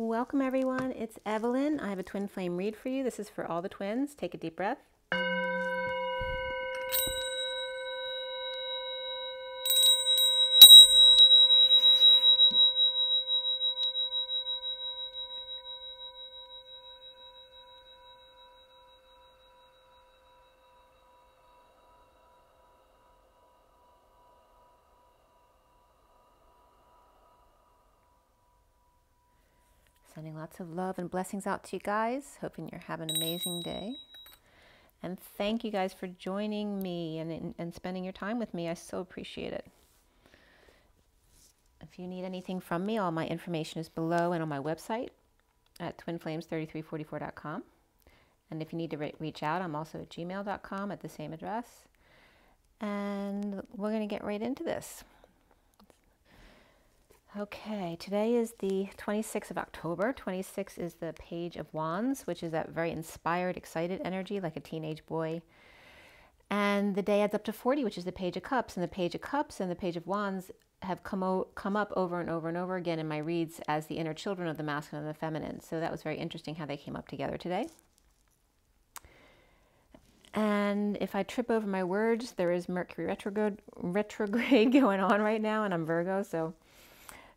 Welcome everyone, it's Evelyn. I have a twin flame read for you. This is for all the twins. Take a deep breath. Sending lots of love and blessings out to you guys. Hoping you're having an amazing day. And thank you guys for joining me and spending your time with me. I so appreciate it. If you need anything from me, all my information is below and on my website at twinflames3344.com. And if you need to reach out, I'm also at gmail.com at the same address. And we're going to get right into this. Okay, today is the 26th of October. 26 is the Page of Wands, which is that very inspired, excited energy, like a teenage boy. And the day adds up to 40, which is the Page of Cups. And the Page of Cups and the Page of Wands have come up over and over and over again in my reads as the inner children of the masculine and the feminine. So that was very interesting how they came up together today. And if I trip over my words, there is Mercury retrograde going on right now, and I'm Virgo, so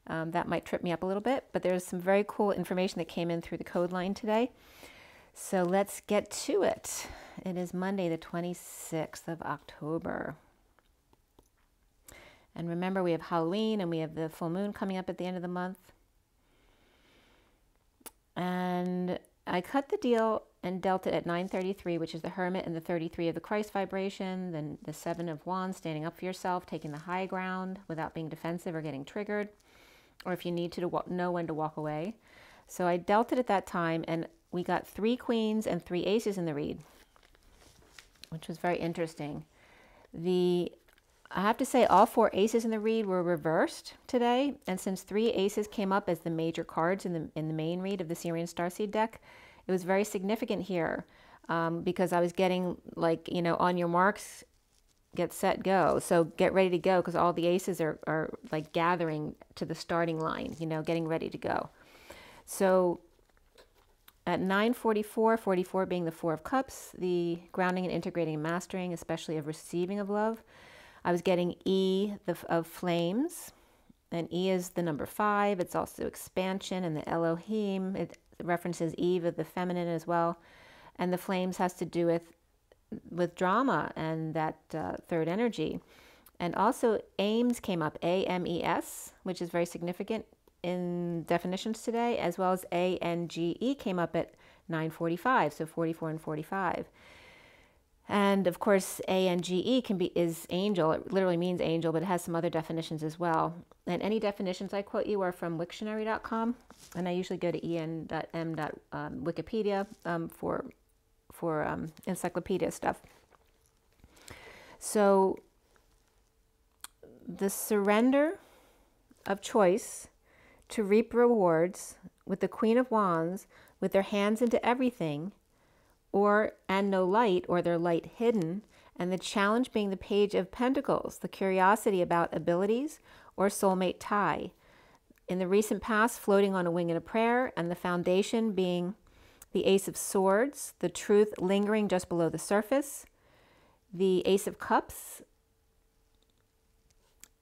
that might trip me up a little bit, but there's some very cool information that came in through the code line today. So let's get to it. It is Monday, the 26th of October. And remember, we have Halloween and we have the full moon coming up at the end of the month. And I cut the deal and dealt it at 933, which is the Hermit, and the 33 of the Christ vibration, then the 7 of Wands, standing up for yourself, taking the high ground without being defensive or getting triggered, or if you need to know when to walk away. So I dealt it at that time, and we got 3 queens and 3 aces in the read, which was very interesting. I have to say all 4 aces in the read were reversed today, and since 3 aces came up as the major cards in the main read of the Sirian Starseed deck, it was very significant here because I was getting, like, on your marks, get set, go. So get ready to go, because all the aces are like gathering to the starting line, getting ready to go. So at 944, 44 being the 4 of Cups, the grounding and integrating and mastering, especially of receiving of love, I was getting E of flames, and E is the number 5. It's also expansion, and the Elohim, it references Eve of the feminine as well. And the flames has to do with drama and that third energy. And also Ames came up, A-M-E-S, which is very significant in definitions today, as well as A-N-G-E came up at 945, so 44 and 45. And of course, A-N-G-E is angel. It literally means angel, but it has some other definitions as well. And any definitions I quote you are from Wiktionary.com, and I usually go to en.m.wikipedia for encyclopedia stuff. So the surrender of choice to reap rewards with the Queen of Wands, with their hands into everything, and no light, or their light hidden, and the challenge being the Page of Pentacles, the curiosity about abilities or soulmate tie. In the recent past, floating on a wing in a prayer, and the foundation being the Ace of Swords, the truth lingering just below the surface, the Ace of Cups,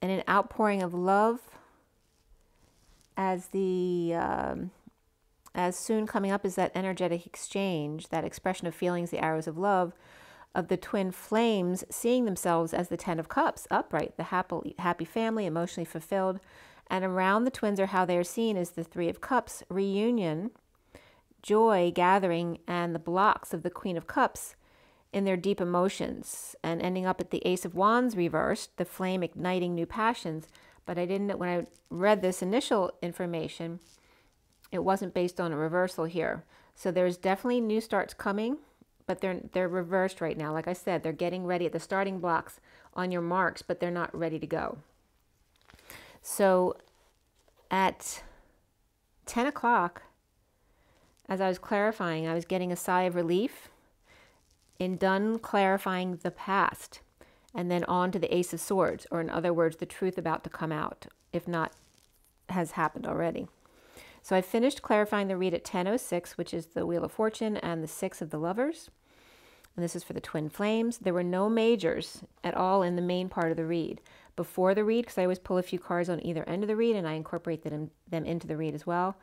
and an outpouring of love as soon coming up is that energetic exchange, that expression of feelings, the arrows of love, of the twin flames seeing themselves as the 10 of Cups, upright, the happy family, emotionally fulfilled. And around the twins, or how they are seen, is the 3 of Cups, reunion, joy, gathering, and the blocks of the Queen of Cups in their deep emotions, and ending up at the Ace of Wands reversed, the flame igniting new passions. But I didn't, when I read this initial information, it wasn't based on a reversal here. So there's definitely new starts coming, but they're reversed right now. Like I said, they're getting ready at the starting blocks on your marks, but they're not ready to go. So at 10 o'clock, as I was clarifying, I was getting a sigh of relief in done clarifying the past, and then on to the Ace of Swords, or in other words, the truth about to come out, if not has happened already. So I finished clarifying the read at 10:06, which is the Wheel of Fortune and the 6 of the Lovers. And this is for the twin flames. There were no majors at all in the main part of the read. Before the read, because I always pull a few cards on either end of the read and I incorporate them into the read as well.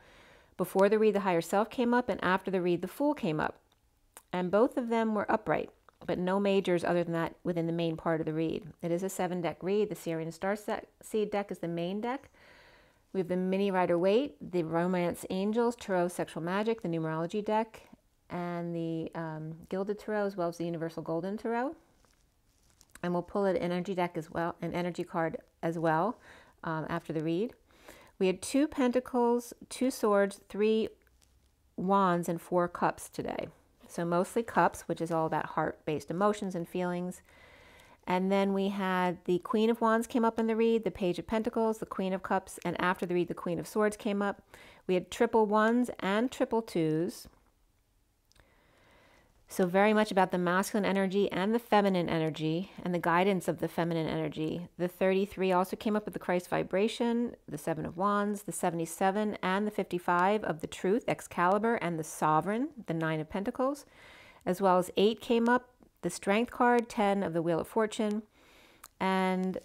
Before the read, the higher self came up, and after the read, the Fool came up. And both of them were upright, but no majors other than that within the main part of the read. It is a 7-deck read. The Sirian Starseed deck is the main deck. We have the Mini Rider-Waite, the Romance Angels, Tarot Sexual Magic, the Numerology deck, and the Gilded Tarot, as well as the Universal Golden Tarot. And we'll pull an energy deck as well, an energy card as well after the read. We had 2 Pentacles, 2 Swords, 3 Wands, and 4 Cups today. So mostly Cups, which is all about heart-based emotions and feelings. And then we had the Queen of Wands came up in the read, the Page of Pentacles, the Queen of Cups, and after the read, the Queen of Swords came up. We had triple 1s and triple 2s. So very much about the masculine energy and the feminine energy and the guidance of the feminine energy. The 33 also came up with the Christ vibration, the 7 of Wands, the 77 and the 55 of the Truth, Excalibur, and the Sovereign, the 9 of Pentacles, as well as 8 came up, the Strength card, 10 of the Wheel of Fortune, and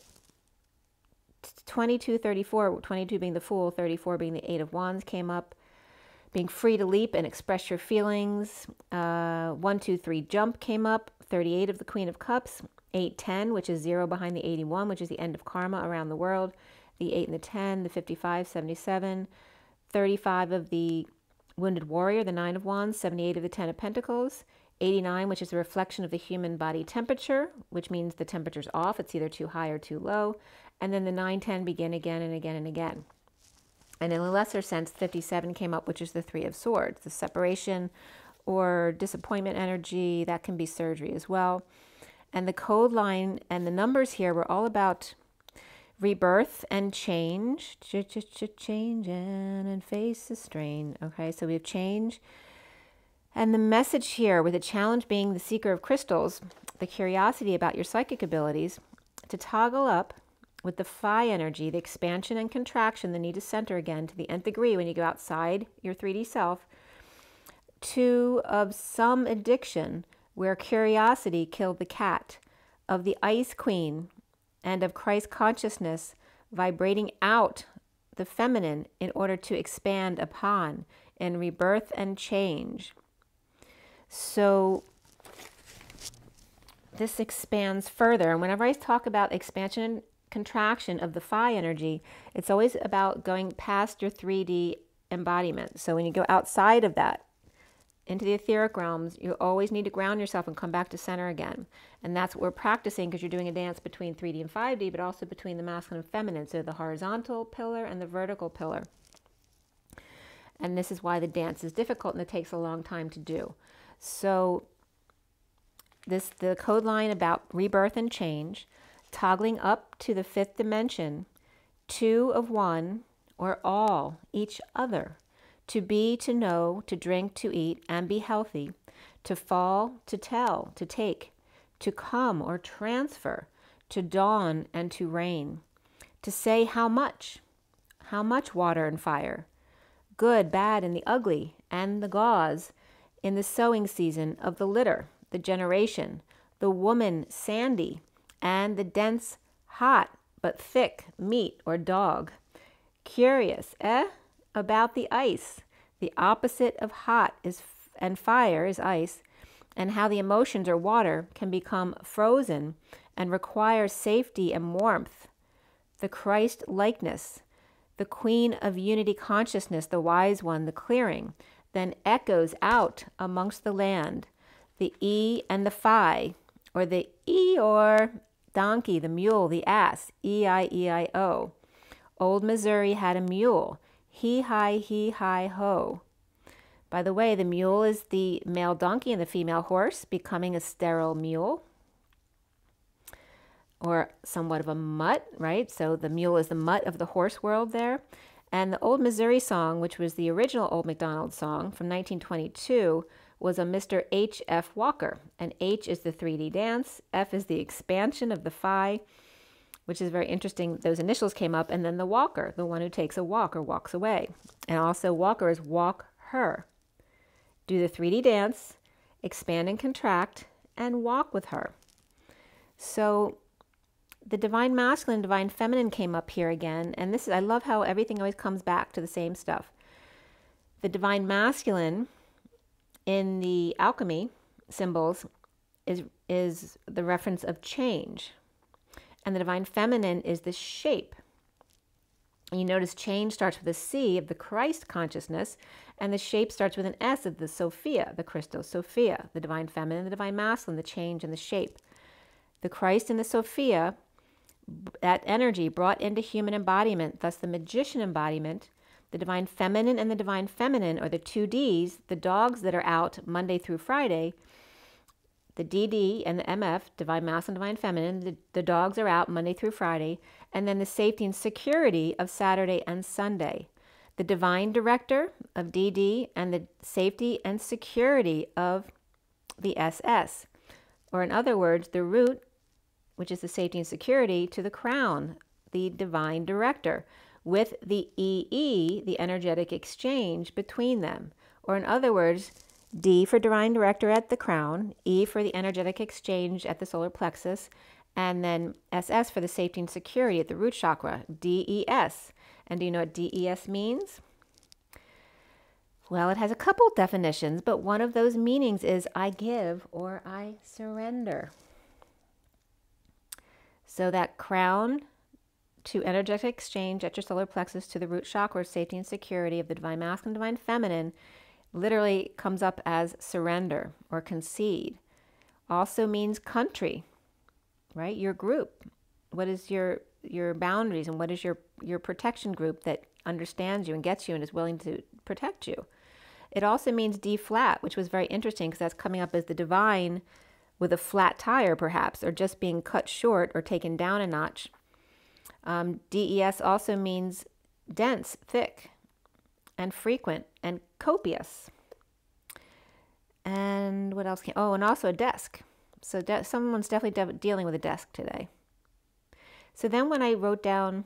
22, 34, 22 being the Fool, 34 being the 8 of Wands came up. Being free to leap and express your feelings. 1, 2, 3 jump came up. 38 of the Queen of Cups. 8, 10, which is 0 behind the 81, which is the end of karma around the world. The 8 and the 10, the 55, 77. 35 of the Wounded Warrior, the 9 of Wands. 78 of the 10 of Pentacles. 89, which is a reflection of the human body temperature, which means the temperature's off. It's either too high or too low. And then the 9, 10 begin again and again and again. And in a lesser sense, 57 came up, which is the 3 of Swords, the separation or disappointment energy. That can be surgery as well. And the code line and the numbers here were all about rebirth and change. Changing and face the strain. Okay, so we have change. And the message here, with the challenge being the Seeker of Crystals, the curiosity about your psychic abilities, to toggle up with the phi energy, the expansion and contraction, the need to center again to the nth degree when you go outside your 3D self, to of some addiction where curiosity killed the cat, of the Ice Queen, and of Christ consciousness vibrating out the feminine in order to expand upon in rebirth and change. So this expands further. And whenever I talk about expansion and contraction of the phi energy, it's always about going past your 3D embodiment. So when you go outside of that into the etheric realms, you always need to ground yourself and come back to center again. And that's what we're practicing, because you're doing a dance between 3D and 5D, but also between the masculine and feminine, so the horizontal pillar and the vertical pillar. And this is why the dance is difficult and it takes a long time to do. So the code line about rebirth and change, toggling up to the 5th dimension, 2 of 1 or all, each other, to be, to know, to drink, to eat, and be healthy, to fall, to tell, to take, to come or transfer, to dawn and to reign, to say how much water and fire, good, bad, and the ugly, and the gauze, in the sowing season of the litter, the generation, the woman, Sandy, and the dense, hot, but thick meat or dog. Curious, about the ice. The opposite of hot and fire is ice, and how the emotions or water can become frozen and require safety and warmth. The Christ likeness, the Queen of Unity consciousness, the wise one, the clearing, then echoes out amongst the land. The E and the Phi, or the Eeyore, donkey, the mule, the ass, E-I-E-I-O. Old Missouri had a mule. He-hi-ho. By the way, the mule is the male donkey and the female horse, becoming a sterile mule, or somewhat of a mutt, right? So the mule is the mutt of the horse world there. And the Old Missouri song, which was the original Old MacDonald song from 1922, was a Mr. H.F. Walker. And H is the 3D dance, F is the expansion of the phi, which is very interesting. Those initials came up, and then the walker, the one who takes a walk or walks away. And also walker is walk her. Do the 3D dance, expand and contract, and walk with her. So the divine masculine, divine feminine came up here again. And this is, I love how everything always comes back to the same stuff. The divine masculine in the alchemy symbols is the reference of change. And the divine feminine is the shape. And you notice change starts with a C of the Christ consciousness, and the shape starts with an S of the Sophia, the Christos Sophia, the divine feminine, the divine masculine, the change and the shape. The Christ and the Sophia, that energy brought into human embodiment, thus the magician embodiment, the divine feminine and the divine feminine, or the two Ds, the dogs that are out Monday through Friday, the DD and the MF, divine masculine, divine feminine, the dogs are out Monday through Friday, and then the safety and security of Saturday and Sunday. The divine director of DD and the safety and security of the SS, or in other words, the root, which is the safety and security, to the crown, the divine director, with the EE, the energetic exchange between them. Or in other words, D for divine director at the crown, E for the energetic exchange at the solar plexus, and then SS for the safety and security at the root chakra, DES. And do you know what DES means? Well, it has a couple definitions, but one of those meanings is I give or I surrender. So that crown to energetic exchange at your solar plexus to the root chakra, safety and security of the divine masculine, divine feminine, literally comes up as surrender or concede. Also means country, right? Your group. What is your boundaries, and what is your protection group that understands you and gets you and is willing to protect you? It also means D flat, which was very interesting because that's coming up as the divine with a flat tire perhaps, or just being cut short or taken down a notch. DES also means dense, thick, and frequent, and copious. And what else and also a desk. So someone's definitely dealing with a desk today. So then when I wrote down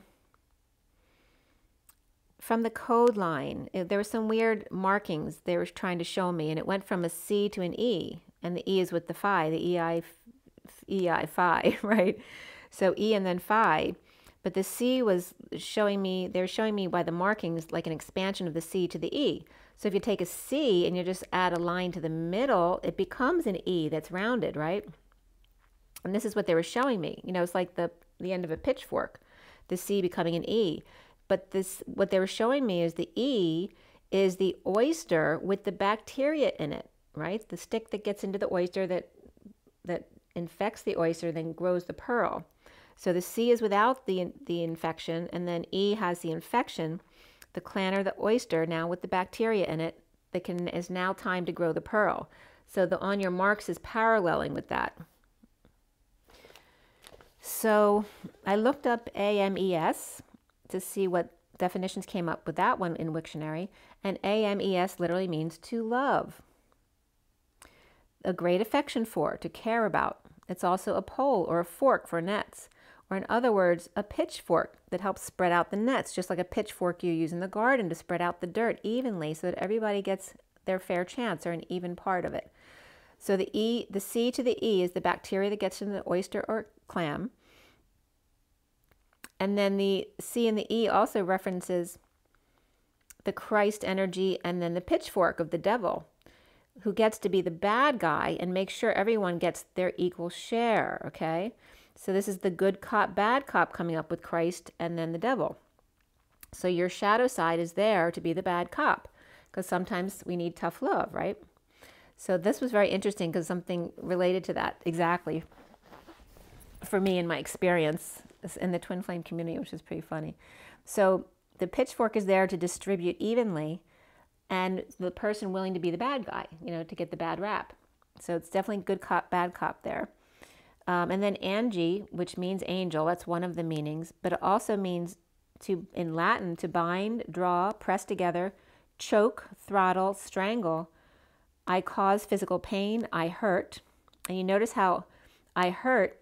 from the code line, there were some weird markings they were trying to show me, and it went from a C to an E, and the E is with the phi, the EI phi, right? So E and then phi. But the C was showing me, they're showing me by the markings like an expansion of the C to the E. So if you take a C and you just add a line to the middle, it becomes an E that's rounded, right? And this is what they were showing me. You know, it's like the end of a pitchfork, the C becoming an E. But what they were showing me is the E is the oyster with the bacteria in it, right? The stick that gets into the oyster that infects the oyster, then grows the pearl. So the C is without the infection, and then E has the infection, the clan or the oyster now with the bacteria in it that is now time to grow the pearl. So the on your marks is paralleling with that. So I looked up AMES to see what definitions came up with that one in Wiktionary, and AMES literally means to love, a great affection for, to care about. It's also a pole or a fork for nets. Or in other words, a pitchfork that helps spread out the nets, just like a pitchfork you use in the garden to spread out the dirt evenly so that everybody gets their fair chance or an even part of it. So the C to the E is the bacteria that gets into the oyster or clam. And then the C and the E also references the Christ energy and then the pitchfork of the devil, who gets to be the bad guy and make sure everyone gets their equal share, okay? So this is the good cop, bad cop coming up with Christ and then the devil. So your shadow side is there to be the bad cop, because sometimes we need tough love, right? So this was very interesting because something related to that exactly for me in my experience in the twin flame community, which is pretty funny. So the pitchfork is there to distribute evenly, and the person willing to be the bad guy, you know, to get the bad rap. So it's definitely good cop, bad cop there. And then Angie, which means angel, that's one of the meanings, but it also means in Latin, to bind, draw, press together, choke, throttle, strangle. I cause physical pain, I hurt. And you notice how I hurt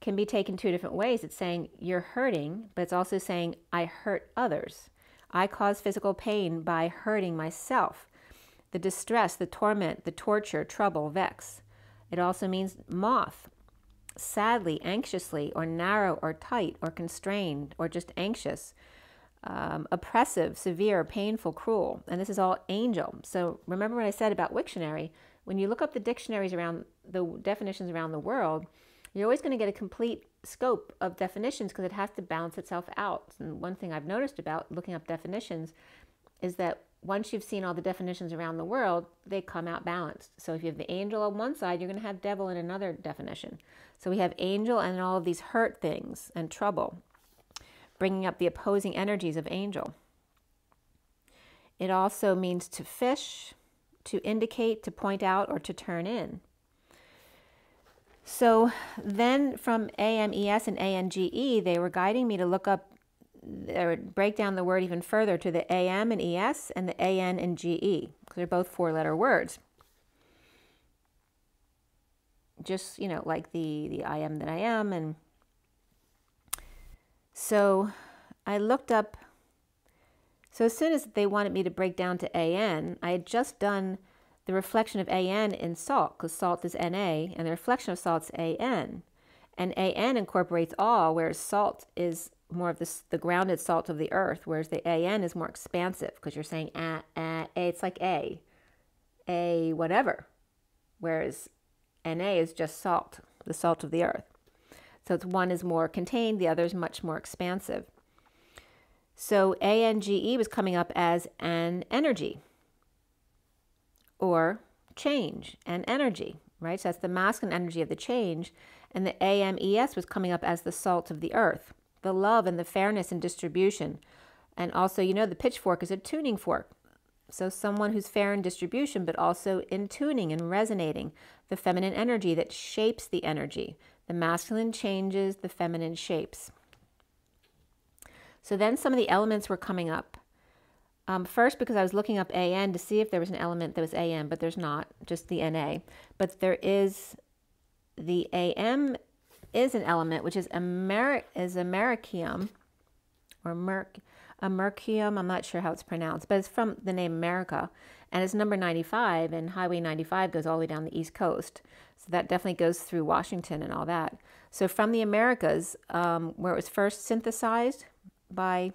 can be taken two different ways. It's saying you're hurting, but it's also saying I hurt others. I cause physical pain by hurting myself. The distress, the torment, the torture, trouble, vex. It also means moth, sadly, anxiously, or narrow, or tight, or constrained, or just anxious, oppressive, severe, painful, cruel. And this is all angel. So remember what I said about Wiktionary. When you look up the dictionaries around the definitions around the world, you're always going to get a complete scope of definitions because it has to balance itself out. And one thing I've noticed about looking up definitions is that once you've seen all the definitions around the world, they come out balanced. So if you have the angel on one side, you're going to have devil in another definition. So we have angel and all of these hurt things and trouble, bringing up the opposing energies of angel. It also means to fish, to indicate, to point out, or to turn in. So then from AMES and ANGE, they were guiding me to look up or break down the word even further to the AM and ES and the AN and GE, because they're both four-letter words. Just, you know, like the I am that I am. And so I looked up, so as soon as they wanted me to break down to AN, I had just done the reflection of AN in salt, because salt is Na, and the reflection of salt is AN. And AN incorporates all, whereas salt is more of the grounded salt of the earth, whereas the AN is more expansive, because you're saying A, it's like A whatever, whereas Na is just salt, the salt of the earth. So it's one is more contained, the other is much more expansive. So ANGE was coming up as an energy, or change and energy, right? So that's the masculine energy of the change. And the AMES was coming up as the salt of the earth, the love and the fairness and distribution. And also, you know, the pitchfork is a tuning fork. So someone who's fair in distribution, but also in tuning and resonating. The feminine energy that shapes the energy. The masculine changes, the feminine shapes. So then some of the elements were coming up. First, because I was looking up AN to see if there was an element that was AN, but there's not, just the Na. But there is, the AM is an element, which is americium, or americium, I'm not sure how it's pronounced, but it's from the name America, and it's number 95, and Highway 95 goes all the way down the East Coast. So that definitely goes through Washington and all that. So from the Americas, where it was first synthesized by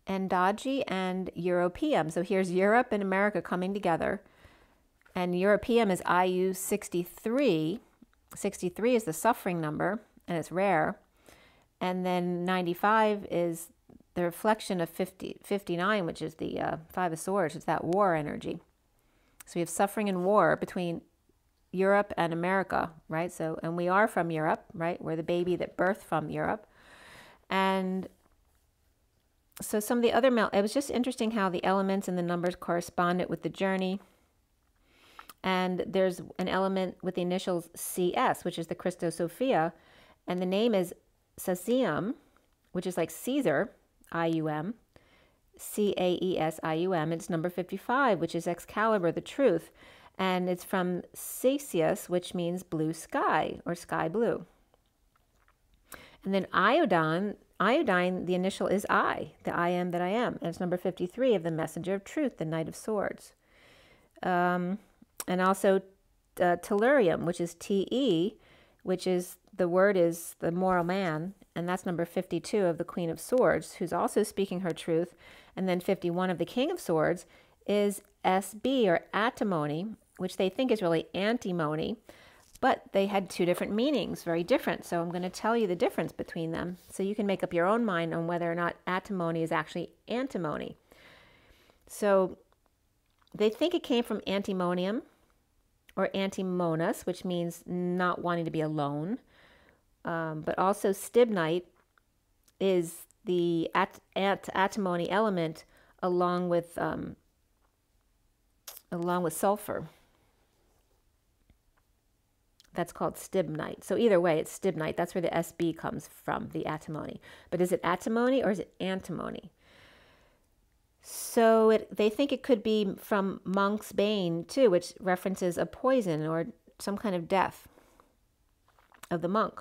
Endogeny and Europeum. So here's Europe and America coming together. And Europeum is IU 63. 63 is the suffering number, and it's rare. And then 95 is the reflection of 59, which is the Five of Swords. It's that war energy. So we have suffering and war between Europe and America, right? So, and we are from Europe, right? We're the baby that birthed from Europe. And so some of the other, it was just interesting how the elements and the numbers corresponded with the journey. And there's an element with the initials CS, which is the Christo Sophia. And the name is Caesium, which is like Caesar, IUM, CAESIUM. It's number 55, which is Excalibur, the truth. And it's from Caesius, which means blue sky, or sky blue. And then iodine, the initial is I, the I am that I am. And it's number 53 of the Messenger of Truth, the Knight of Swords. And also tellurium, which is TE, which is, the word is the moral man. And that's number 52 of the Queen of Swords, who's also speaking her truth. And then 51 of the King of Swords is SB, or atimony, which they think is really antimony. But they had two different meanings, very different. So I'm going to tell you the difference between them so you can make up your own mind on whether or not antimony is actually antimony. So they think it came from antimonium or antimonus, which means not wanting to be alone. But also stibnite is the antimony element along with sulfur. That's called stibnite. So either way, it's stibnite. That's where the SB comes from, the antimony. But is it antimony or is it antimony? So they think it could be from monk's bane too, which references a poison or some kind of death. of the monk.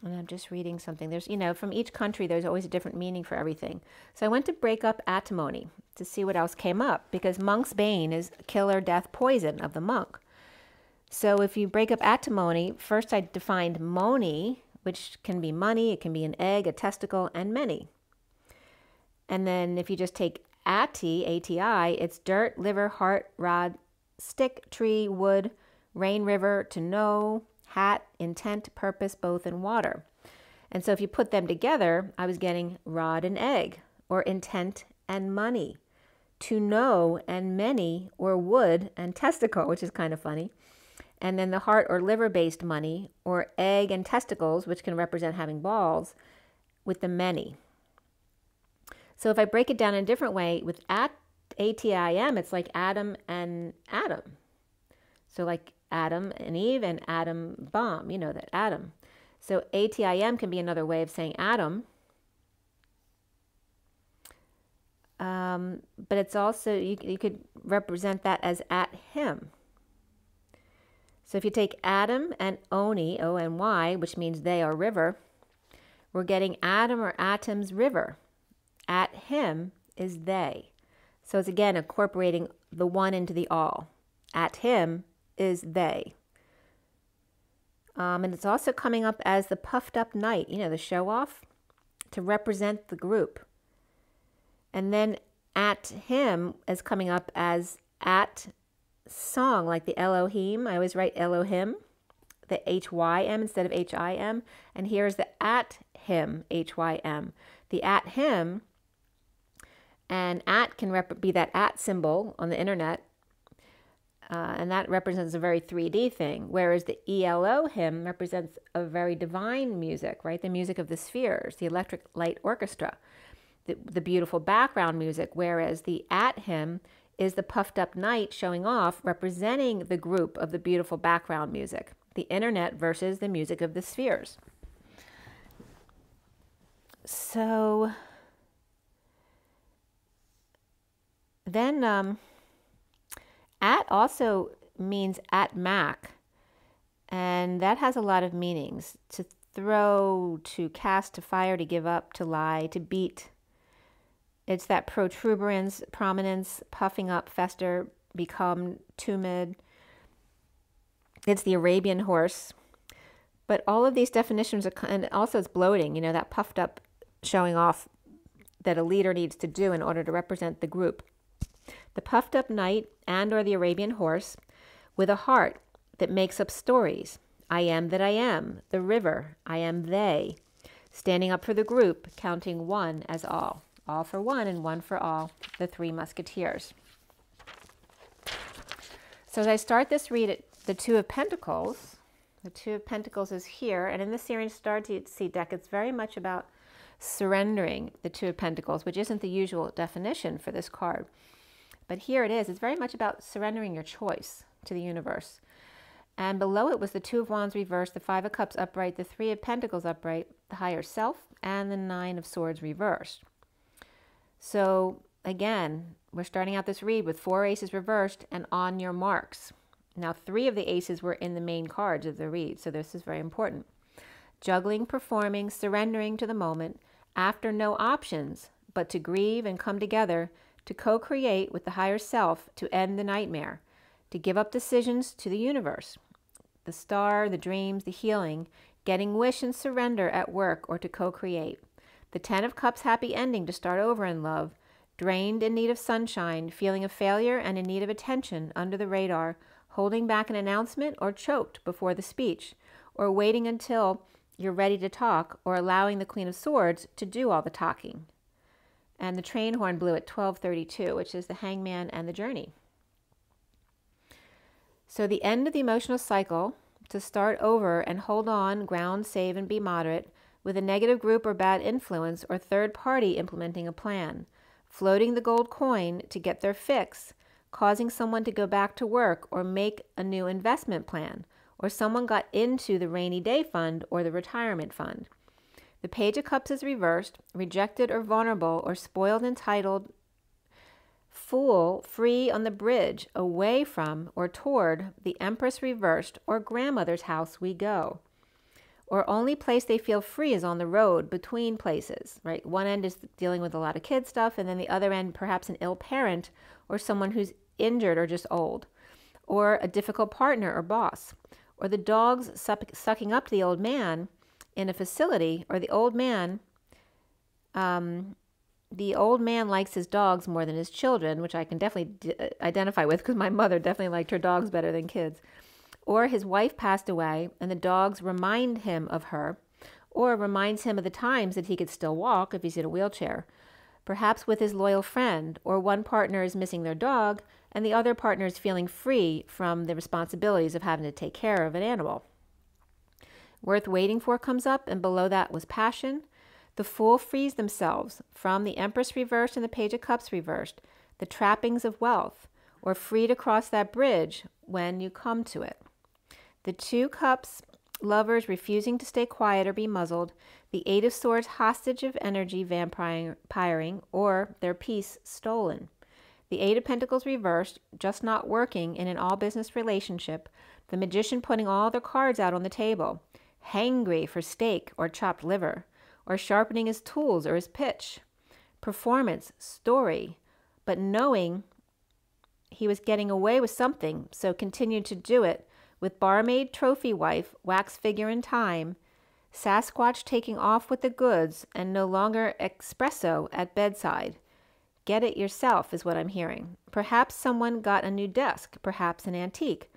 And I'm just reading something. There's, from each country, there's always a different meaning for everything. So I went to break up antimony to see what else came up, because monk's bane is killer, death, poison of the monk. So if you break up antimony, first I defined moni, which can be money, it can be an egg, a testicle, and many. And then if you just take ati, A-T-I, it's dirt, liver, heart, rod, stick, tree, wood, rain, river, to know, hat, intent, purpose, both, and water. And so if you put them together, I was getting rod and egg, or intent and money, to know and many, or wood and testicle, which is kind of funny. And then the heart or liver-based money, or egg and testicles, which can represent having balls, with the many. So if I break it down in a different way, with A-T-I-M, it's like Adam and Adam. So like Adam and Eve and atom bomb, that atom. So A-T-I-M can be another way of saying atom. But it's also, you could represent that as at him. So if you take Adam and Oni, O-N-Y, which means they are river, we're getting Adam or Atom's river. At him is they. So it's again incorporating the one into the all. At him is they. And it's also coming up as the puffed up knight, the show off, to represent the group. And then at him is coming up as at song, like the Elohim. I always write Elohim, the H-Y-M instead of H-I-M. And here's the at him, H-Y-M. The at him, and at can be that at symbol on the internet. And that represents a very 3D thing, whereas the Elohim represents a very divine music, right? The music of the spheres, the electric light orchestra, the beautiful background music, whereas the at him is the puffed up knight showing off, representing the group of the beautiful background music, the internet versus the music of the spheres. So then at also means at Mac, and that has a lot of meanings. To throw, to cast, to fire, to give up, to lie, to beat. It's that protuberance, prominence, puffing up, fester, become, tumid. It's the Arabian horse. But all of these definitions are, and also it's bloating, that puffed up showing off that a leader needs to do in order to represent the group. The puffed up knight and or the Arabian horse with a heart that makes up stories. I am that I am, the river, I am they. Standing up for the group, counting one as all for one and one for all, the three musketeers. So as I start this read at the Two of Pentacles, the Two of Pentacles is here, and in the Searing Star Seed deck, it's very much about surrendering the Two of Pentacles, which isn't the usual definition for this card. But here it is. It's very much about surrendering your choice to the universe. And below it was the Two of Wands reversed, the Five of Cups upright, the Three of Pentacles upright, the Higher Self, and the Nine of Swords reversed. So again, we're starting out this read with 4 aces reversed and on your marks. Now 3 of the aces were in the main cards of the read, so this is very important. Juggling, performing, surrendering to the moment, after no options, but to grieve and come together, to co-create with the higher self to end the nightmare, to give up decisions to the universe, the star, the dreams, the healing, getting wish and surrender at work or to co-create. The 10 of Cups happy ending to start over in love, drained in need of sunshine, feeling a failure and in need of attention under the radar, holding back an announcement or choked before the speech, or waiting until you're ready to talk, or allowing the Queen of Swords to do all the talking. And the train horn blew at 12:32, which is the Hangman and the Journey. So the end of the emotional cycle, to start over and hold on, ground, save, and be moderate, with a negative group or bad influence or third party implementing a plan, floating the gold coin to get their fix, causing someone to go back to work or make a new investment plan, or someone got into the rainy day fund or the retirement fund. The Page of Cups is reversed, rejected or vulnerable or spoiled, entitled, Fool, free on the bridge, away from or toward the Empress reversed or grandmother's house we go. Or only place they feel free is on the road between places, right? One end is dealing with a lot of kid stuff, and then the other end, perhaps an ill parent or someone who's injured or just old, or a difficult partner or boss, or the dogs sucking up to the old man in a facility, or the old man likes his dogs more than his children, which I can definitely identify with because my mother definitely liked her dogs better than kids. Or his wife passed away and the dogs remind him of her, or reminds him of the times that he could still walk if he's in a wheelchair. Perhaps with his loyal friend, or one partner is missing their dog and the other partner is feeling free from the responsibilities of having to take care of an animal. Worth waiting for comes up, and below that was passion. The Fool frees themselves from the Empress reversed and the Page of Cups reversed, the trappings of wealth, or free to cross that bridge when you come to it. The Two Cups, lovers refusing to stay quiet or be muzzled, the Eight of Swords, hostage of energy vampiring, or their peace stolen. The Eight of Pentacles reversed, just not working in an all-business relationship, the Magician putting all their cards out on the table, hangry for steak or chopped liver, or sharpening his tools or his pitch. Performance, story, but knowing he was getting away with something, so continued to do it, with barmaid, trophy wife, wax figure in time, Sasquatch taking off with the goods, and no longer espresso at bedside. Get it yourself is what I'm hearing. Perhaps someone got a new desk, perhaps an antique,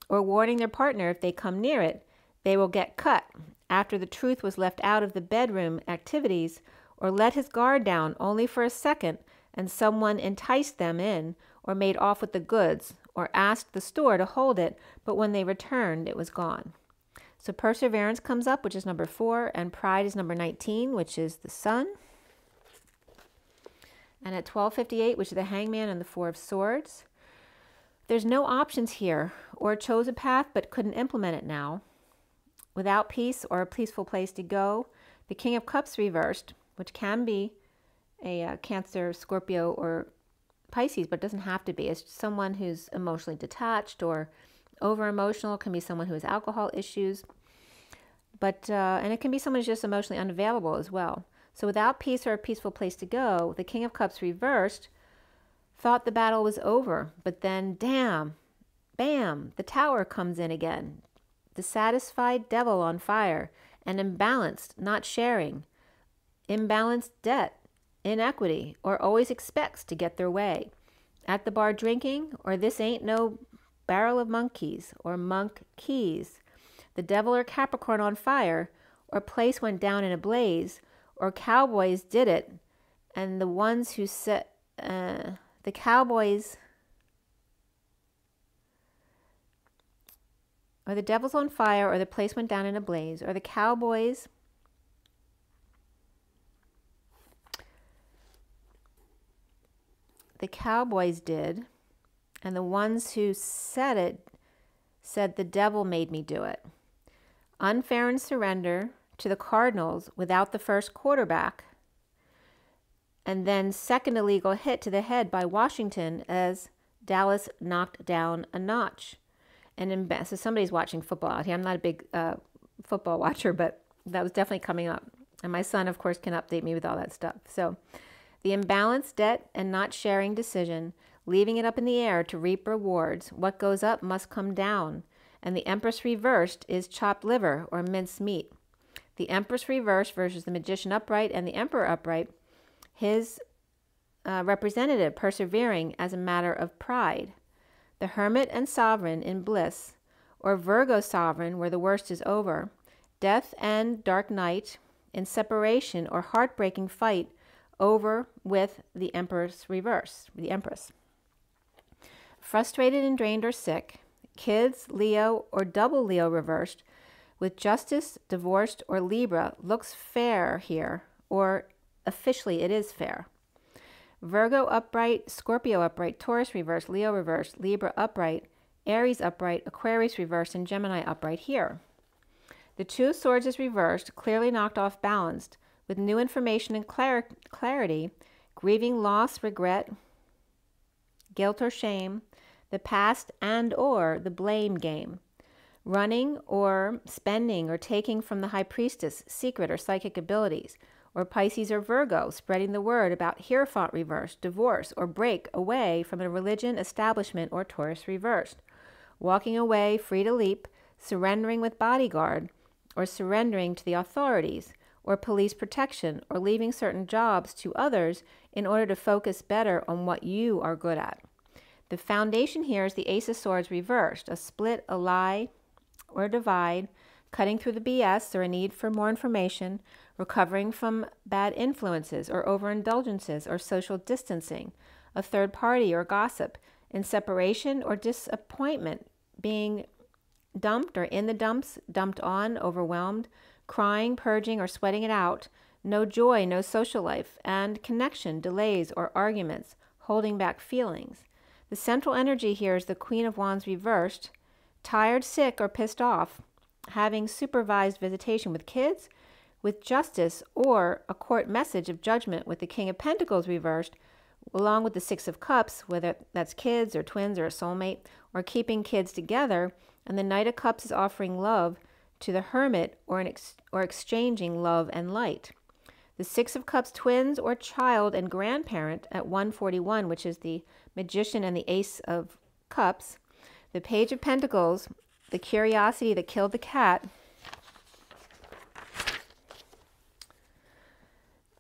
or warning their partner if they come near it, they will get cut, after the truth was left out of the bedroom activities, or let his guard down only for a second and someone enticed them in or made off with the goods or asked the store to hold it, but when they returned, it was gone. So perseverance comes up, which is number 4, and pride is number 19, which is the sun. And at 12:58, which is the Hangman and the Four of Swords. There's no options here, or chose a path but couldn't implement it now. Without peace or a peaceful place to go. The King of Cups reversed, which can be a Cancer, Scorpio, or Pisces, but it doesn't have to be. It's someone who's emotionally detached or over-emotional. It can be someone who has alcohol issues. But and it can be someone who's just emotionally unavailable as well. So without peace or a peaceful place to go, the King of Cups reversed thought the battle was over. But then, damn, bam, the Tower comes in again. The satisfied devil on fire, and imbalanced, not sharing, imbalanced debt, inequity, or always expects to get their way. At the bar drinking, or this ain't no barrel of monkeys, or monk keys. The devil or Capricorn on fire, or place went down in a blaze, or cowboys did it, and the ones who said, the cowboys, or the devil's on fire, or the place went down in a blaze, or the cowboys did, and the ones who said it said the devil made me do it. Unfair and surrender to the Cardinals without the first quarterback, and then second illegal hit to the head by Washington as Dallas knocked down a notch. And so somebody's watching football out here. I'm not a big football watcher, but that was definitely coming up. And my son, of course, can update me with all that stuff. So the imbalanced debt and not sharing decision, leaving it up in the air to reap rewards. What goes up must come down. And the Empress reversed is chopped liver or minced meat. The Empress reversed versus the Magician upright and the Emperor upright. His representative persevering as a matter of pride. The Hermit and Sovereign in bliss, or Virgo Sovereign where the worst is over. Death and dark night in separation or heartbreaking fight over with the Empress reverse, the Empress. Frustrated and drained or sick. Kids, Leo, or double Leo reversed. With Justice, divorced, or Libra looks fair here, or officially it is fair. Virgo upright, Scorpio upright, Taurus reversed, Leo reversed, Libra upright, Aries upright, Aquarius reversed, and Gemini upright here. The Two of Swords is reversed, clearly knocked off balanced, with new information and clarity, grieving loss, regret, guilt or shame, the past and or the blame game, running or spending or taking from the high priestess secret or psychic abilities, or Pisces or Virgo, spreading the word about Hierophant reversed, divorce, or break away from a religion, establishment, or Taurus reversed, walking away free to leap, surrendering with bodyguard, or surrendering to the authorities, or police protection, or leaving certain jobs to others in order to focus better on what you are good at. The foundation here is the Ace of Swords reversed, a split, a lie, or divide, cutting through the BS or a need for more information, recovering from bad influences or overindulgences or social distancing, a third party or gossip, in separation or disappointment, being dumped or in the dumps, dumped on, overwhelmed, crying, purging, or sweating it out, no joy, no social life, and connection, delays, or arguments, holding back feelings. The central energy here is the Queen of Wands reversed, tired, sick, or pissed off, having supervised visitation with kids, with justice, or a court message of judgment with the King of Pentacles reversed, along with the Six of Cups, whether that's kids or twins or a soulmate, or keeping kids together, and the Knight of Cups is offering love to the Hermit or exchanging love and light. The Six of Cups twins or child and grandparent at 141, which is the Magician and the Ace of Cups. The Page of Pentacles, the curiosity that killed the cat.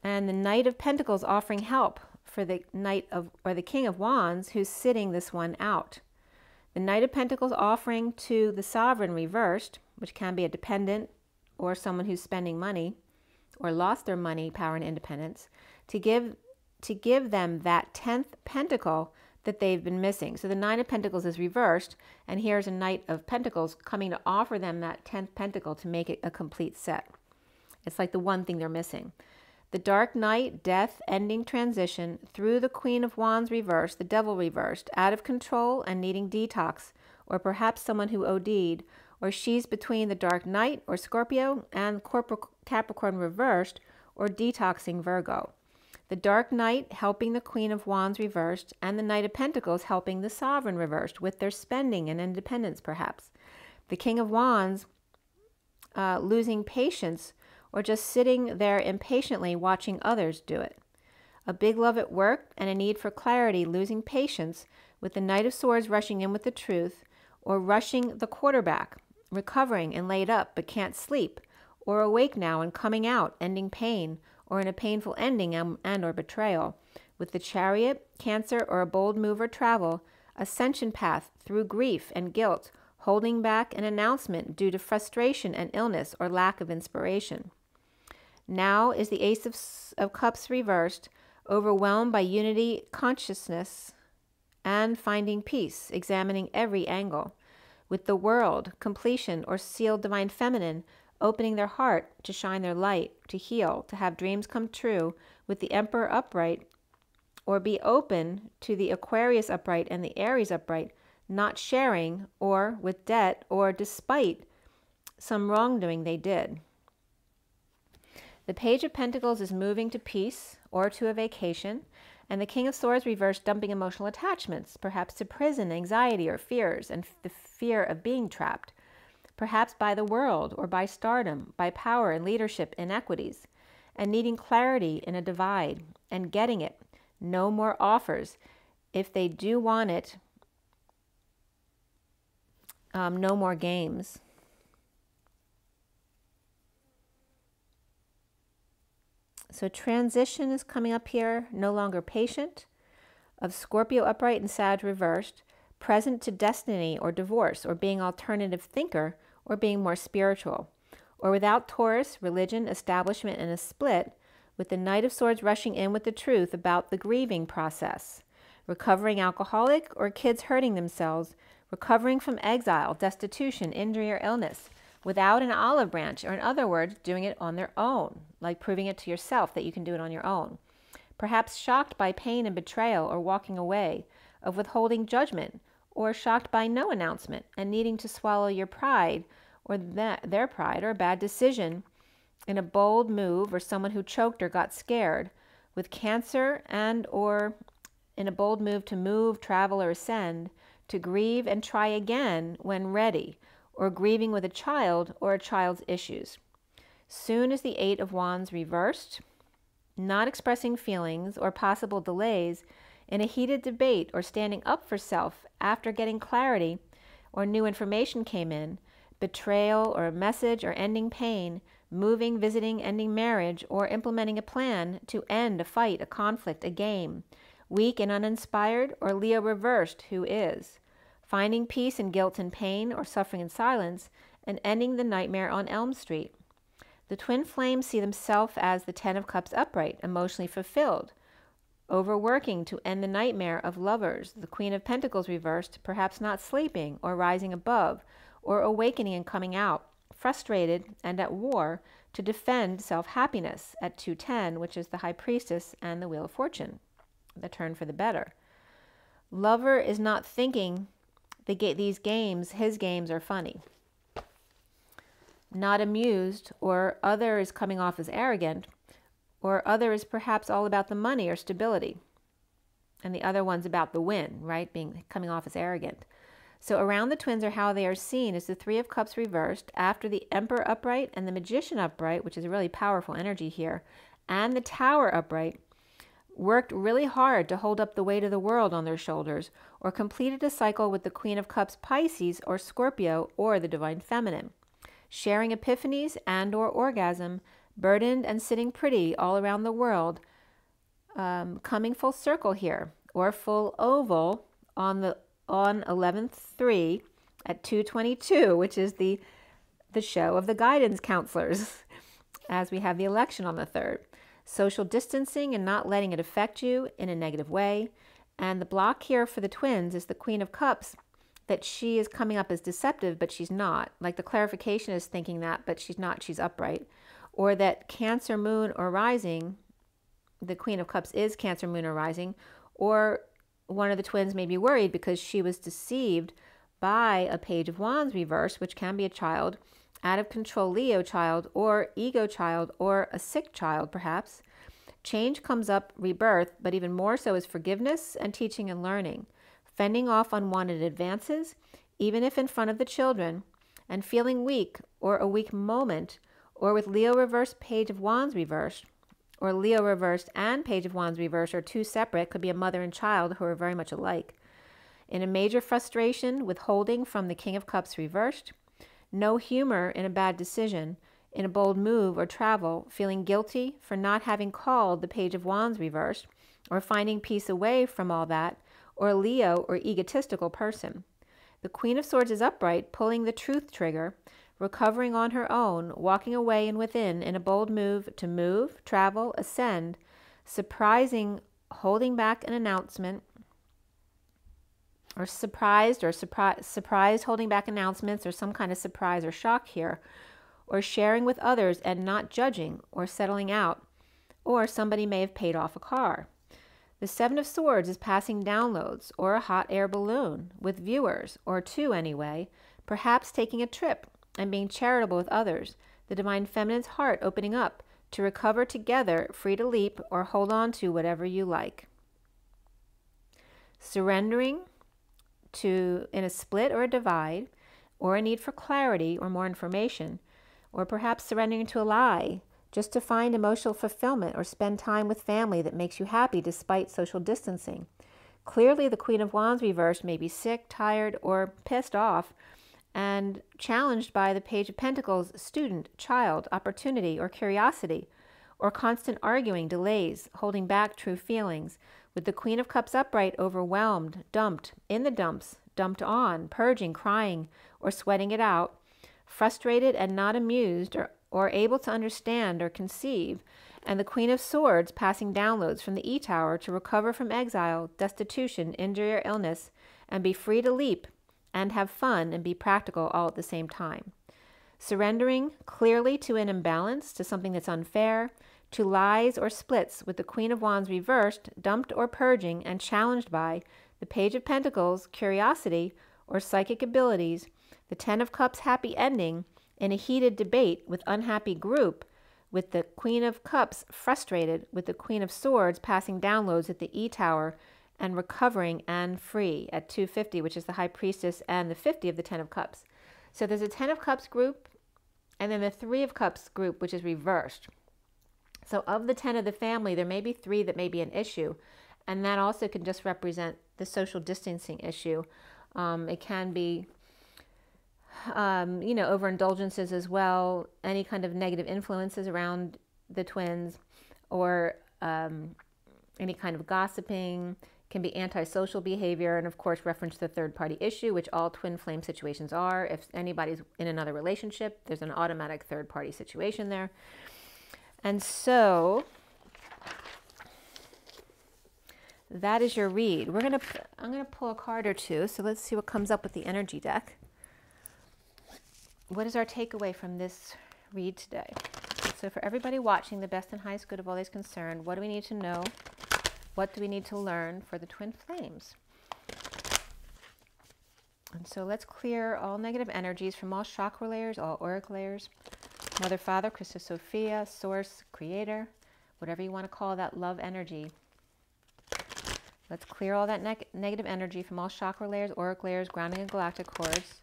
And the Knight of Pentacles offering help for the Knight of, or the King of Wands, who's sitting this one out. The Knight of Pentacles offering to the Sovereign reversed, which can be a dependent or someone who's spending money or lost their money, power, and independence, to give them that 10th pentacle that they've been missing. So the Nine of Pentacles is reversed, and here's a Knight of Pentacles coming to offer them that 10th pentacle to make it a complete set. It's like the one thing they're missing. The Dark Knight, death, ending, transition, through the Queen of Wands reversed, the Devil reversed, out of control and needing detox, or perhaps someone who OD'd, or she's between the Dark Knight, or Scorpio, and Capricorn reversed, or detoxing Virgo. The Dark Knight helping the Queen of Wands reversed, and the Knight of Pentacles helping the Sovereign reversed, with their spending and independence perhaps. The King of Wands losing patience, or just sitting there impatiently watching others do it. A big love at work and a need for clarity, losing patience, with the Knight of Swords rushing in with the truth, or rushing the quarterback, recovering and laid up but can't sleep, or awake now and coming out, ending pain, or in a painful ending and or betrayal. With the Chariot, Cancer, or a bold move or travel, ascension path through grief and guilt, holding back an announcement due to frustration and illness or lack of inspiration. Now is the Ace of Cups reversed, overwhelmed by unity, consciousness, and finding peace, examining every angle. With the World, completion, or sealed divine feminine, opening their heart to shine their light, to heal, to have dreams come true, with the Emperor upright, or be open to the Aquarius upright and the Aries upright, not sharing, or with debt, or despite some wrongdoing they did. The Page of Pentacles is moving to peace or to a vacation, and the King of Swords reversed, dumping emotional attachments, perhaps to prison, anxiety, or fears, and the fear of being trapped, perhaps by the world or by stardom, by power and leadership inequities, and needing clarity in a divide and getting it. No more offers. If they do want it, no more games. So transition is coming up here, no longer patient, of Scorpio upright and Sag reversed, present to destiny or divorce, or being alternative thinker, or being more spiritual, or without Taurus, religion, establishment, and a split, with the Knight of Swords rushing in with the truth about the grieving process, recovering alcoholic or kids hurting themselves, recovering from exile, destitution, injury, or illness, without an olive branch, or in other words, doing it on their own, like proving it to yourself that you can do it on your own. Perhaps shocked by pain and betrayal, or walking away, of withholding judgment, or shocked by no announcement and needing to swallow your pride, or their pride, or a bad decision in a bold move, or someone who choked or got scared, with Cancer and or in a bold move to move, travel, or ascend, to grieve and try again when ready, or grieving with a child or a child's issues. Soon as the Eight of Wands reversed, not expressing feelings or possible delays in a heated debate or standing up for self after getting clarity or new information came in, betrayal or a message or ending pain, moving, visiting, ending marriage, or implementing a plan to end a fight, a conflict, a game, weak and uninspired, or Leo reversed, who is, finding peace in guilt and pain or suffering in silence, and ending the nightmare on Elm Street. The twin flames see themselves as the Ten of Cups upright, emotionally fulfilled, overworking to end the nightmare of lovers, the Queen of Pentacles reversed, perhaps not sleeping or rising above, or awakening and coming out, frustrated and at war to defend self-happiness at 210, which is the High Priestess and the Wheel of Fortune, the turn for the better. Lover is not thinking these games, his games, are funny. Not amused, or other is coming off as arrogant, or other is perhaps all about the money or stability. And the other one's about the win, right? Coming off as arrogant. So around the twins are how they are seen is the Three of Cups reversed after the Emperor upright and the Magician upright, which is a really powerful energy here, and the Tower upright, worked really hard to hold up the weight of the world on their shoulders, or completed a cycle with the Queen of Cups Pisces or Scorpio or the Divine Feminine, sharing epiphanies and or orgasm, burdened and sitting pretty all around the world, coming full circle here, or full oval on 11/3 at 2:22, which is the show of the guidance counselors, as we have the election on the 3rd. Social distancing and not letting it affect you in a negative way. And the block here for the twins is the Queen of Cups, that she is coming up as deceptive, but she's not. Like the clarification is thinking that, but she's not, she's upright. Or that Cancer, Moon, or Rising, the Queen of Cups is Cancer, Moon, or Rising, or one of the twins may be worried because she was deceived by a Page of Wands reverse, which can be a child, out of control Leo child, or ego child, or a sick child perhaps. Change comes up, rebirth, but even more so is forgiveness and teaching and learning, fending off unwanted advances, even if in front of the children, and feeling weak or a weak moment, or with Leo reversed, Page of Wands reversed, or Leo reversed and Page of Wands reversed are two separate, could be a mother and child who are very much alike. In a major frustration, withholding from the King of Cups reversed, no humor in a bad decision, in a bold move or travel, feeling guilty for not having called the Page of Wands reversed, or finding peace away from all that, or a Leo or egotistical person. The Queen of Swords is upright, pulling the truth trigger, recovering on her own, walking away and within in a bold move to move, travel, ascend, surprising, holding back an announcement, or surprised holding back announcements, or some kind of surprise or shock here, or sharing with others and not judging or settling out, or somebody may have paid off a car. The Seven of Swords is passing downloads or a hot air balloon with viewers, or two anyway, perhaps taking a trip and being charitable with others, the Divine Feminine's heart opening up to recover together, free to leap or hold on to whatever you like. Surrendering to in a split or a divide, or a need for clarity or more information, or perhaps surrendering to a lie just to find emotional fulfillment or spend time with family that makes you happy despite social distancing. Clearly, the Queen of Wands reversed may be sick, tired, or pissed off and challenged by the Page of Pentacles, student, child, opportunity, or curiosity, or constant arguing, delays, holding back true feelings, with the Queen of Cups upright, overwhelmed, dumped, in the dumps, dumped on, purging, crying, or sweating it out, frustrated and not amused or able to understand or conceive, and the Queen of Swords passing downloads from the E-Tower to recover from exile, destitution, injury, or illness, and be free to leap and have fun and be practical all at the same time. Surrendering clearly to an imbalance, to something that's unfair, to lies or splits, with the Queen of Wands reversed, dumped or purging, and challenged by the Page of Pentacles, curiosity or psychic abilities, the Ten of Cups happy ending in a heated debate with unhappy group, with the Queen of Cups frustrated, with the Queen of Swords passing downloads at the E-Tower and recovering and free at 250, which is the High Priestess and the 50 of the Ten of Cups. So there's a Ten of Cups group and then the Three of Cups group, which is reversed. So of the 10 of the family, there may be 3 that may be an issue. And that also can just represent the social distancing issue. It can be, overindulgences as well, any kind of negative influences around the twins, or any kind of gossiping, can be antisocial behavior, and of course reference the third party issue, which all twin flame situations are. If anybody's in another relationship, there's an automatic third party situation there. And so that is your read. I'm gonna pull a card or two, so let's see what comes up with the energy deck. What is our takeaway from this read today? So for everybody watching, the best and highest good of all is concerned, what do we need to know? What do we need to learn for the twin flames? And so let's clear all negative energies from all chakra layers, all auric layers, Mother, Father, Christus, Sophia, Source, Creator, whatever you want to call that love energy. Let's clear all that negative energy from all chakra layers, auric layers, grounding and galactic cords,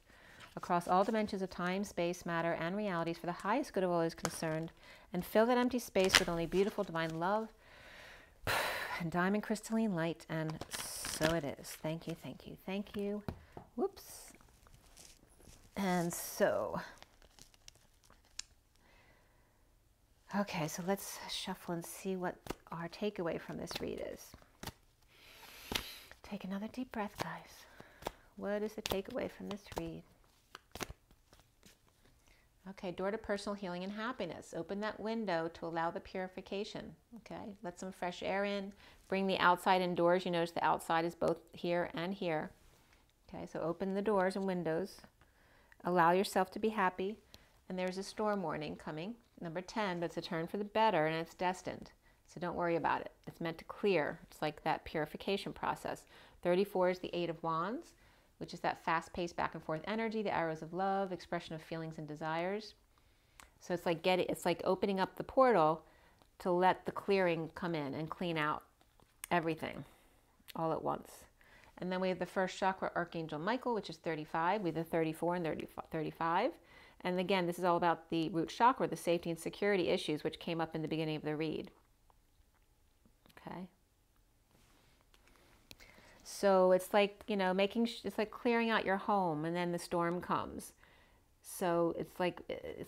across all dimensions of time, space, matter, and realities for the highest good of all is concerned, and fill that empty space with only beautiful divine love and diamond crystalline light, and so it is. Thank you, thank you, thank you. Whoops. And so, okay, so let's shuffle and see what our takeaway from this read is. Take another deep breath, guys. What is the takeaway from this read? Okay, door to personal healing and happiness. Open that window to allow the purification. Okay, let some fresh air in. Bring the outside indoors. You notice the outside is both here and here. Okay, so open the doors and windows. Allow yourself to be happy. And there's a storm warning coming, number 10, but it's a turn for the better and it's destined. So don't worry about it. It's meant to clear. It's like that purification process. 34 is the Eight of Wands, which is that fast-paced back and forth energy, the arrows of love, expression of feelings and desires. So it's like opening up the portal to let the clearing come in and clean out everything all at once. And then we have the first chakra, Archangel Michael, which is 35. We have the 34 and 35. And again, this is all about the root chakra, the safety and security issues, which came up in the beginning of the read. Okay. So it's like, it's like clearing out your home and then the storm comes. So it's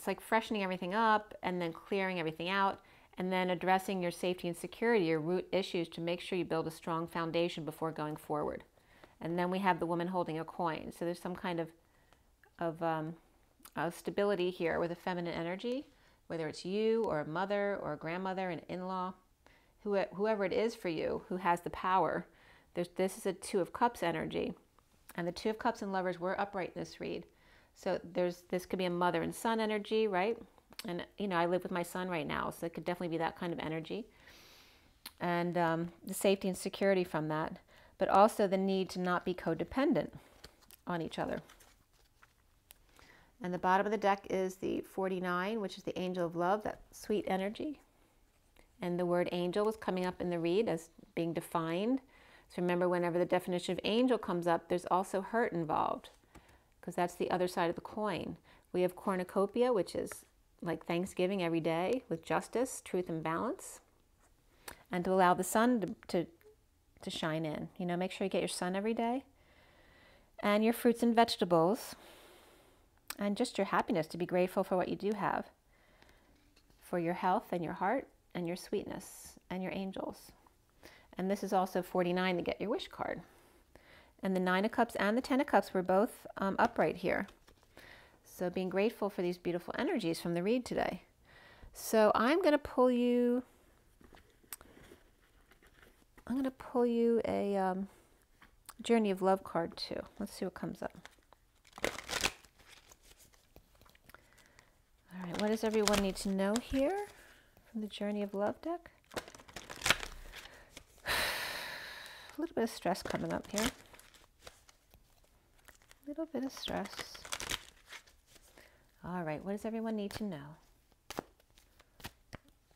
like freshening everything up and then clearing everything out and then addressing your safety and security, your root issues, to make sure you build a strong foundation before going forward. And then we have the woman holding a coin. So there's some kind of stability here with a feminine energy, whether it's you or a mother or a grandmother, an in-law, whoever it is for you who has the power. This is a Two of Cups energy, and the Two of Cups and Lovers were upright in this read. So this could be a mother and son energy, right? And I live with my son right now, so it could definitely be that kind of energy. And the safety and security from that, but also the need to not be codependent on each other. And the bottom of the deck is the 49, which is the Angel of Love, that sweet energy. And the word angel was coming up in the read as being defined. So remember, whenever the definition of angel comes up, there's also hurt involved, because that's the other side of the coin. We have cornucopia, which is like Thanksgiving every day, with justice, truth, and balance. And to allow the sun to shine in. Make sure you get your sun every day. And your fruits and vegetables. And just your happiness, to be grateful for what you do have. For your health and your heart and your sweetness and your angels. And this is also 49 to get your wish card. And the 9 of Cups and the 10 of Cups were both upright here. So being grateful for these beautiful energies from the read today. So I'm going to pull you a Journey of Love card too. Let's see what comes up. All right, what does everyone need to know here from the Journey of Love deck? A little bit of stress coming up here. A little bit of stress. All right, what does everyone need to know?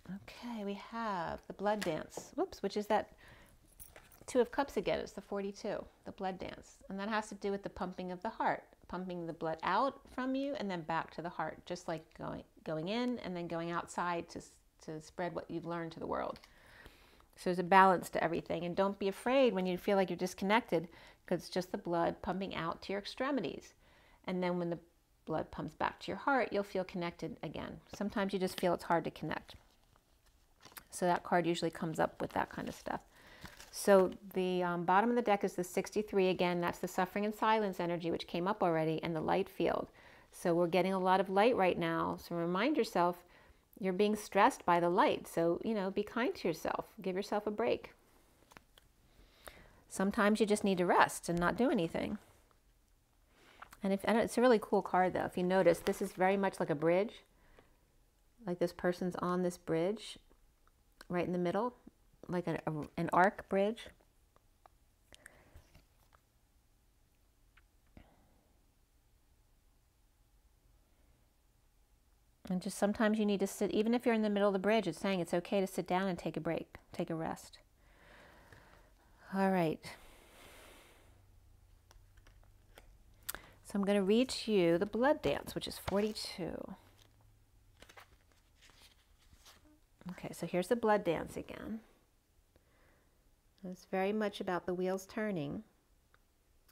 Okay, we have the Blood Dance. Whoops, which is that Two of Cups again. It's the 42, the blood dance. And that has to do with the pumping of the heart, pumping the blood out from you and then back to the heart, just like going in and then going outside to spread what you've learned to the world. So there's a balance to everything. And don't be afraid when you feel like you're disconnected, because it's just the blood pumping out to your extremities. And then when the blood pumps back to your heart, you'll feel connected again. Sometimes you just feel it's hard to connect. So that card usually comes up with that kind of stuff. So the bottom of the deck is the 63. Again, that's the suffering and silence energy, which came up already, and the light field. So we're getting a lot of light right now. So remind yourself, you're being stressed by the light. So, be kind to yourself. Give yourself a break. Sometimes you just need to rest and not do anything. And it's a really cool card, though. If you notice, this is very much like a bridge. Like this person's on this bridge right in the middle, like an arc bridge. And just sometimes you need to sit, even if you're in the middle of the bridge, it's saying it's okay to sit down and take a break, take a rest. All right. So I'm going to read to you the blood dance, which is 42. Okay, so here's the blood dance again. It's very much about the wheels turning.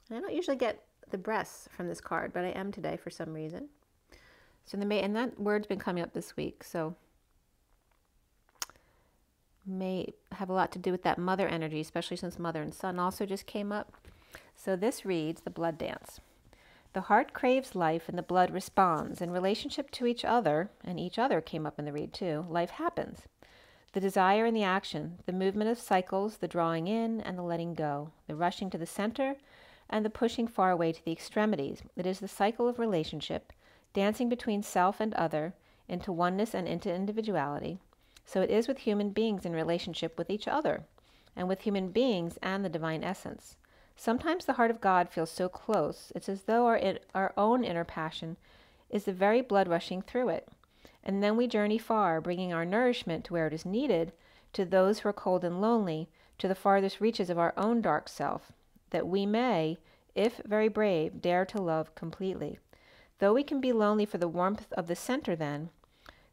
I don't usually get the breaths from this card, but I am today for some reason. So and that word's been coming up this week, so may have a lot to do with that mother energy, especially since mother and son also just came up. So this reads the blood dance. The heart craves life and the blood responds. In relationship to each other, and each other came up in the read too, life happens. The desire and the action, the movement of cycles, the drawing in and the letting go, the rushing to the center and the pushing far away to the extremities. It is the cycle of relationship, dancing between self and other, into oneness and into individuality. So it is with human beings in relationship with each other, and with human beings and the divine essence. Sometimes the heart of God feels so close, it's as though our own inner passion is the very blood rushing through it. And then we journey far, bringing our nourishment to where it is needed, to those who are cold and lonely, to the farthest reaches of our own dark self, that we may, if very brave, dare to love completely. Though we can be lonely for the warmth of the center then,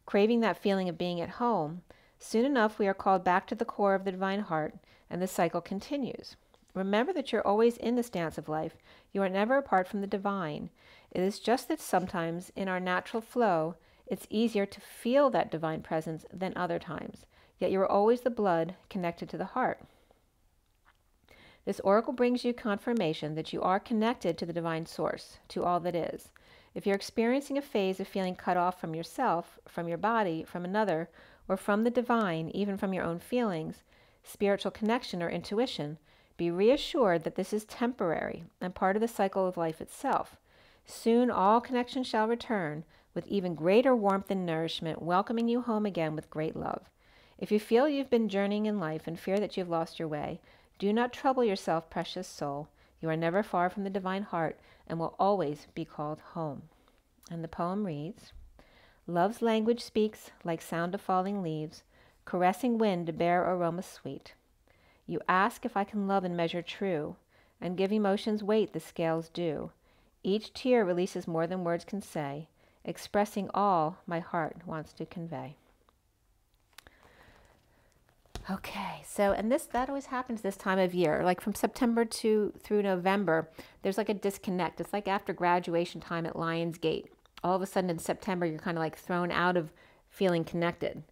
craving that feeling of being at home, soon enough we are called back to the core of the divine heart, and the cycle continues. Remember that you're always in this dance of life. You are never apart from the divine. It is just that sometimes, in our natural flow, it's easier to feel that divine presence than other times. Yet you are always the blood connected to the heart. This oracle brings you confirmation that you are connected to the divine source, to all that is. If you're experiencing a phase of feeling cut off from yourself, from your body, from another, or from the divine, even from your own feelings, spiritual connection, or intuition, be reassured that this is temporary and part of the cycle of life itself. Soon all connection shall return with even greater warmth and nourishment, welcoming you home again with great love. If you feel you've been journeying in life and fear that you've lost your way, do not trouble yourself, precious soul. You are never far from the divine heart and will always be called home. And the poem reads, Love's language speaks like sound of falling leaves, caressing wind to bear aroma sweet. You ask if I can love in measure true, and give emotions weight the scales do. Each tear releases more than words can say, expressing all my heart wants to convey. Okay, so, and that always happens this time of year, like from September through November, there's like a disconnect. It's like after graduation time at Lionsgate. All of a sudden in September, you're kind of like thrown out of feeling connected.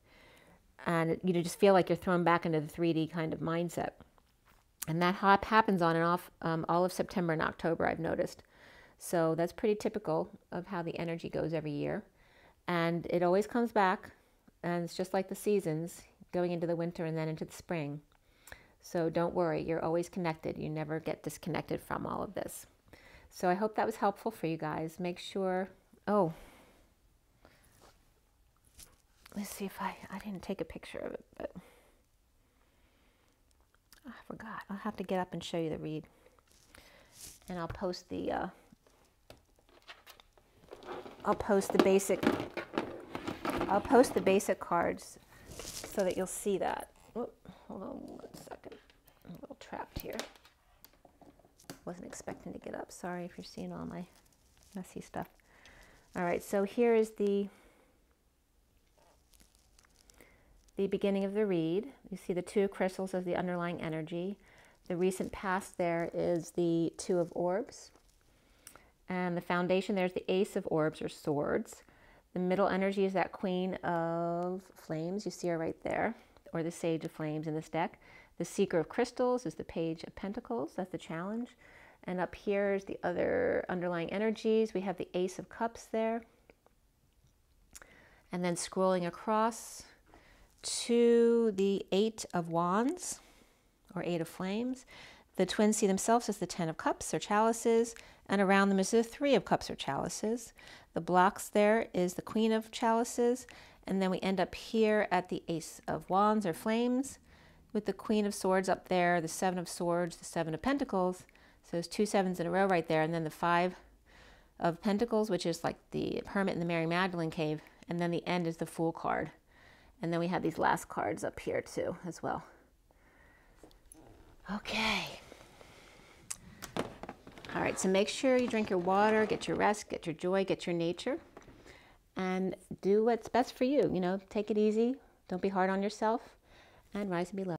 And you just feel like you're thrown back into the 3D kind of mindset. And that happens on and off all of September and October, I've noticed. So that's pretty typical of how the energy goes every year. And it always comes back, and it's just like the seasons, going into the winter and then into the spring. So don't worry, you're always connected. You never get disconnected from all of this. So I hope that was helpful for you guys. Make sure, let's see if I didn't take a picture of it, but I forgot. I'll have to get up and show you the read. And I'll post the basic cards so that you'll see that. Hold on 1 second. A little trapped here. Wasn't expecting to get up. Sorry if you're seeing all my messy stuff. All right, so here is the beginning of the read. You see the two crystals as the underlying energy. The recent past there is the Two of Orbs. And the foundation there's the Ace of Orbs or Swords. The middle energy is that Queen of Flames. You see her right there, or the Sage of Flames in this deck. The Seeker of Crystals is the Page of Pentacles. That's the challenge. And up here is the other underlying energies. We have the Ace of Cups there. And then scrolling across to the Eight of Wands, or Eight of Flames. The twins see themselves as the Ten of Cups or chalices, and around them is the Three of Cups or chalices. The blocks there is the Queen of Chalices, and then we end up here at the Ace of Wands or Flames, with the Queen of Swords up there, the Seven of Swords, the Seven of Pentacles. So there's two sevens in a row right there, and then the Five of Pentacles, which is like the Hermit in the Mary Magdalene cave, and then the end is the Fool card. And then we have these last cards up here too, as well. Okay. All right, so make sure you drink your water, get your rest, get your joy, get your nature, and do what's best for you. You know, take it easy. Don't be hard on yourself, and rise and be loved.